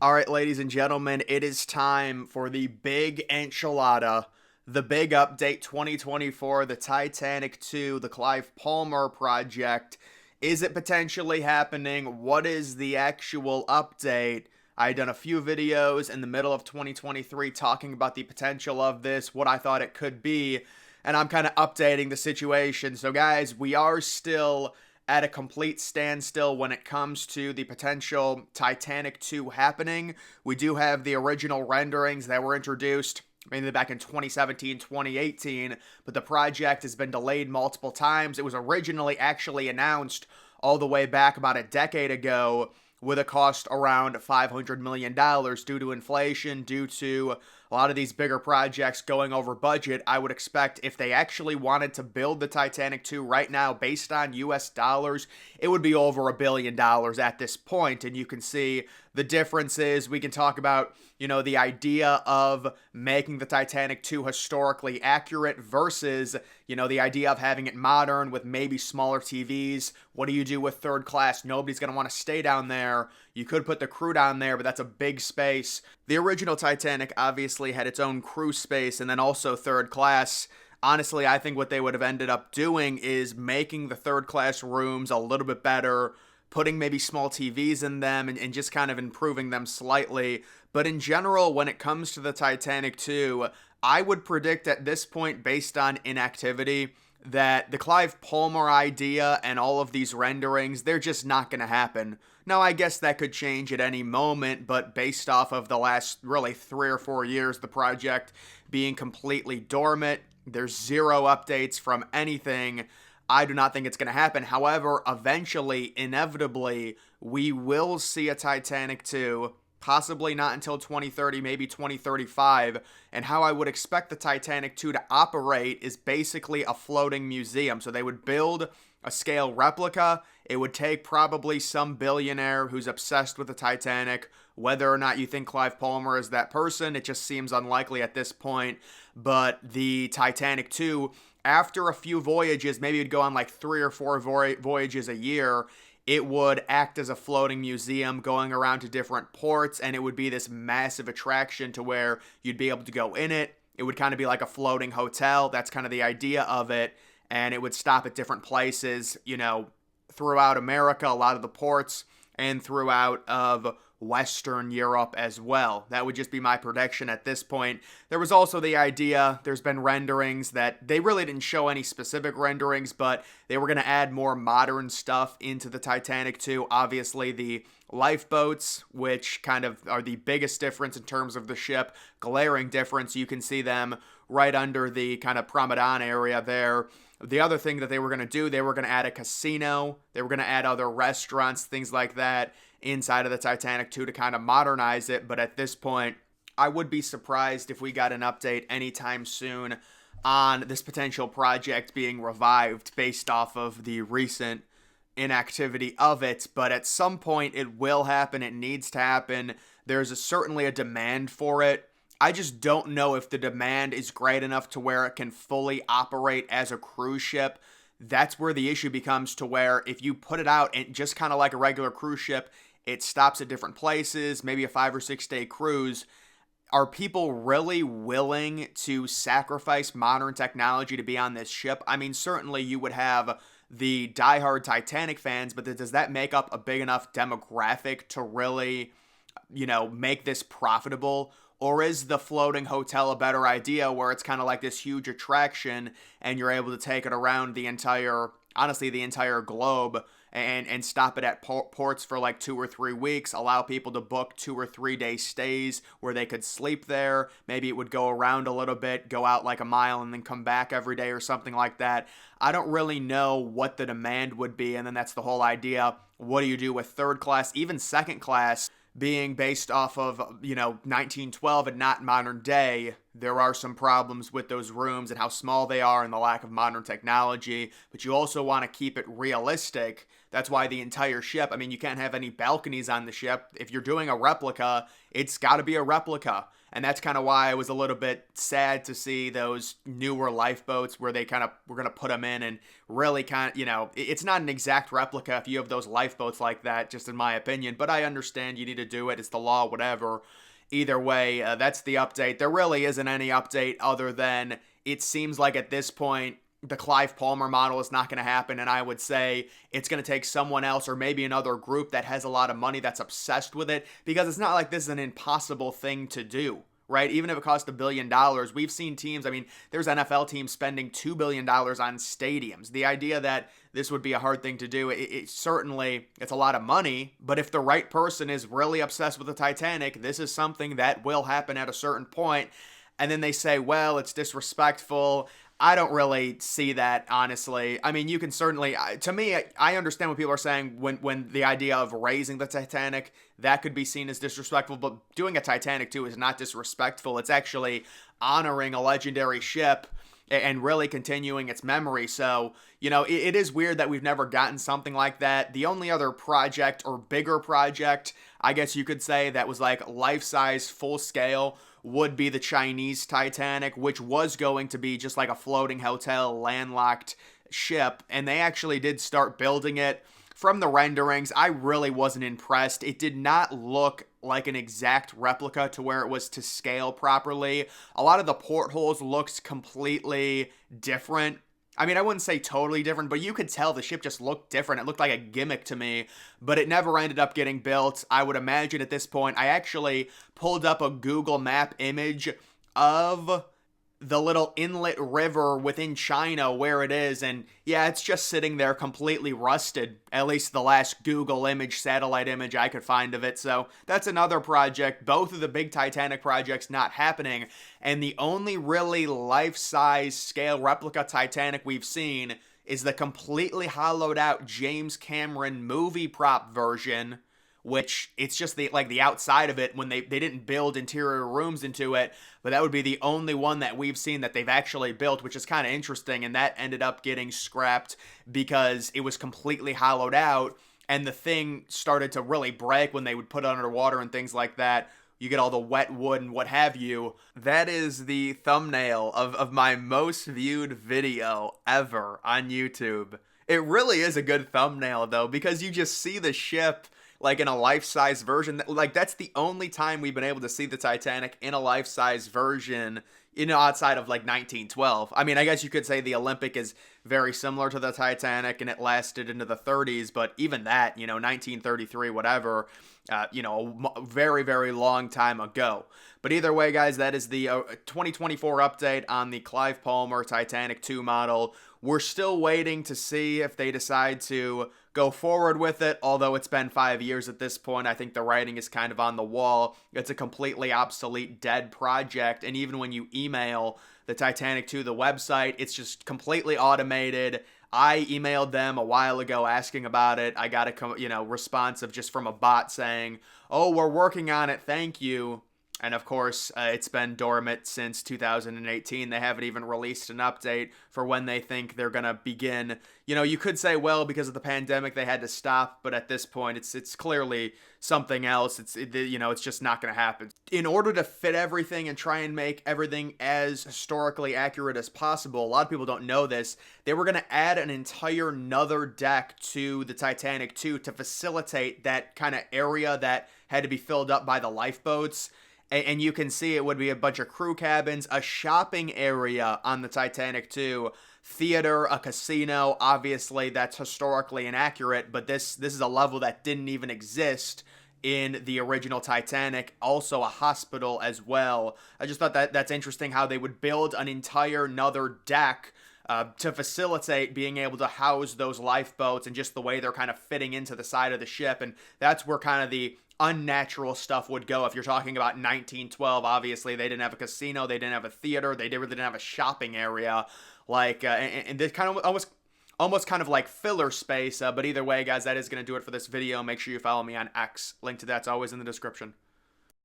All right, ladies and gentlemen, it is time for the big enchilada, the big update 2024, the Titanic 2, the Clive Palmer project. Is it potentially happening? What is the actual update? I done a few videos in the middle of 2023 talking about the potential of this, what I thought it could be, and I'm kind of updating the situation. So, guys, we are still at a complete standstill when it comes to the potential Titanic 2 happening. We do have the original renderings that were introduced mainly back in 2017, 2018, but the project has been delayed multiple times. It was originally actually announced all the way back about a decade ago with a cost around $500 million due to inflation, due to a lot of these bigger projects going over budget. I would expect if they actually wanted to build the Titanic 2 right now based on US dollars, it would be over $1 billion at this point. And you can see the differences. We can talk about, the idea of making the Titanic 2 historically accurate versus, the idea of having it modern with maybe smaller TVs. What do you do with third class? Nobody's going to want to stay down there. You could put the crew down there, but that's a big space. The original Titanic obviously had its own crew space and then also third class. Honestly, I think what they would have ended up doing is making the third class rooms a little bit better, putting maybe small TVs in them and just kind of improving them slightly. But in general, when it comes to the Titanic 2, I would predict at this point, based on inactivity, that the Clive Palmer idea and all of these renderings, they're just not going to happen. Now, I guess that could change at any moment, but based off of the last really 3 or 4 years, the project being completely dormant, there's zero updates from anything. I do not think it's going to happen. However, eventually, inevitably, we will see a Titanic 2, possibly not until 2030, maybe 2035. And how I would expect the Titanic 2 to operate is basically a floating museum. So they would build a scale replica. It would take probably some billionaire who's obsessed with the Titanic. Whether or not you think Clive Palmer is that person, it just seems unlikely at this point. But the Titanic 2, after a few voyages, maybe it'd go on like 3 or 4 voyages a year, it would act as a floating museum going around to different ports, and it would be this massive attraction to where you'd be able to go in it. It would kind of be like a floating hotel. That's kind of the idea of it. And it would stop at different places, throughout America, a lot of the ports, and throughout of Western Europe as well. That would just be my prediction at this point. There was also the idea, there's been renderings that they really didn't show any specific renderings, but they were going to add more modern stuff into the Titanic 2. Obviously, the lifeboats, which kind of are the biggest difference in terms of the ship, glaring difference. You can see them right under the kind of promenade area there. The other thing that they were going to do, they were going to add a casino. They were going to add other restaurants, things like that inside of the Titanic 2 to kind of modernize it. But at this point, I would be surprised if we got an update anytime soon on this potential project being revived based off of the recent inactivity of it. But at some point, it will happen. It needs to happen. There's certainly a demand for it. I just don't know if the demand is great enough to where it can fully operate as a cruise ship. That's where the issue becomes, to where if you put it out and just kind of like a regular cruise ship, it stops at different places, maybe a 5 or 6 day cruise. Are people really willing to sacrifice modern technology to be on this ship? I mean, certainly you would have the diehard Titanic fans, but does that make up a big enough demographic to really, make this profitable? Or is the floating hotel a better idea, where it's kind of like this huge attraction and you're able to take it around honestly, the entire globe, and stop it at ports for like 2 or 3 weeks, allow people to book 2 or 3 day stays where they could sleep there. Maybe it would go around a little bit, go out like a mile and then come back every day or something like that. I don't really know what the demand would be. And then that's the whole idea. What do you do with third class, even second class, being based off of, 1912 and not modern day? there are some problems with those rooms and how small they are and the lack of modern technology, but you also want to keep it realistic. That's why the entire ship, I mean, you can't have any balconies on the ship. If you're doing a replica, it's got to be a replica. And that's kind of why I was a little bit sad to see those newer lifeboats where they kind of were going to put them in and really kind of, it's not an exact replica if you have those lifeboats like that, just in my opinion. But I understand you need to do it. It's the law, whatever. Either way, that's the update. There really isn't any update other than it seems like at this point, the Clive Palmer model is not going to happen, and I would say it's going to take someone else or maybe another group that has a lot of money that's obsessed with it, because it's not like this is an impossible thing to do, right? Even if it costs $1 billion, we've seen teams, I mean, there's NFL teams spending $2 billion on stadiums. The idea that this would be a hard thing to do, it certainly, it's a lot of money, but if the right person is really obsessed with the Titanic, this is something that will happen at a certain point, and then they say, well, it's disrespectful. I don't really see that, honestly. I mean, you can certainly, to me, I understand what people are saying when the idea of raising the Titanic, that could be seen as disrespectful, but doing a Titanic 2 is not disrespectful. It's actually honoring a legendary ship and really continuing its memory. So, it is weird that we've never gotten something like that. The only other project or bigger project, I guess you could say, that was like life-size, full-scale would be the Chinese Titanic, which was going to be just like a floating hotel, landlocked ship, and they actually did start building it. From the renderings, I really wasn't impressed. It did not look like an exact replica to where it was to scale properly. A lot of the portholes looked completely different. I mean, I wouldn't say totally different, but you could tell the ship just looked different. It looked like a gimmick to me, but it never ended up getting built. I would imagine at this point, I actually pulled up a Google Map image of the little inlet river within China where it is, and yeah, it's just sitting there completely rusted, at least the last Google image, satellite image I could find of it. So that's another project. Both of the big Titanic projects not happening, and the only really life-size scale replica Titanic we've seen is the completely hollowed out James Cameron movie prop version, which it's just the outside of it when they didn't build interior rooms into it, but that would be the only one that we've seen that they've actually built, which is kind of interesting, and that ended up getting scrapped because it was completely hollowed out, and the thing started to really break when they would put it underwater and things like that. You get all the wet wood and what have you. That is the thumbnail of my most viewed video ever on YouTube. It really is a good thumbnail, though, because you just see the ship like in a life-size version. Like, that's the only time we've been able to see the Titanic in a life-size version, outside of like 1912. I mean, I guess you could say the Olympic is very similar to the Titanic and it lasted into the 30s, but even that, 1933, whatever, a very, very long time ago. But either way, guys, that is the 2024 update on the Clive Palmer Titanic 2 model. We're still waiting to see if they decide to go forward with it, although it's been 5 years at this point. I think the writing is kind of on the wall. It's a completely obsolete, dead project, and even when you email the Titanic to the website, it's just completely automated. I emailed them a while ago asking about it. I got a response of just from a bot saying, "Oh, we're working on it, thank you." And of course, it's been dormant since 2018. They haven't even released an update for when they think they're going to begin. You could say, well, because of the pandemic, they had to stop. But at this point, it's clearly something else. It's just not going to happen. In order to fit everything and try and make everything as historically accurate as possible, a lot of people don't know this, they were going to add an entire another deck to the Titanic 2 to facilitate that kind of area that had to be filled up by the lifeboats. And you can see it would be a bunch of crew cabins, a shopping area on the Titanic 2, theater, a casino. Obviously, that's historically inaccurate, but this is a level that didn't even exist in the original Titanic. Also, a hospital as well. I just thought that's interesting how they would build an entire another deck to facilitate being able to house those lifeboats and just the way they're kind of fitting into the side of the ship. And that's where kind of the unnatural stuff would go. If you're talking about 1912, obviously they didn't have a casino, they didn't have a theater, they really didn't have a shopping area, and this kind of almost kind of like filler space. But either way, guys, that is going to do it for this video. Make sure you follow me on X. Link to that's always in the description.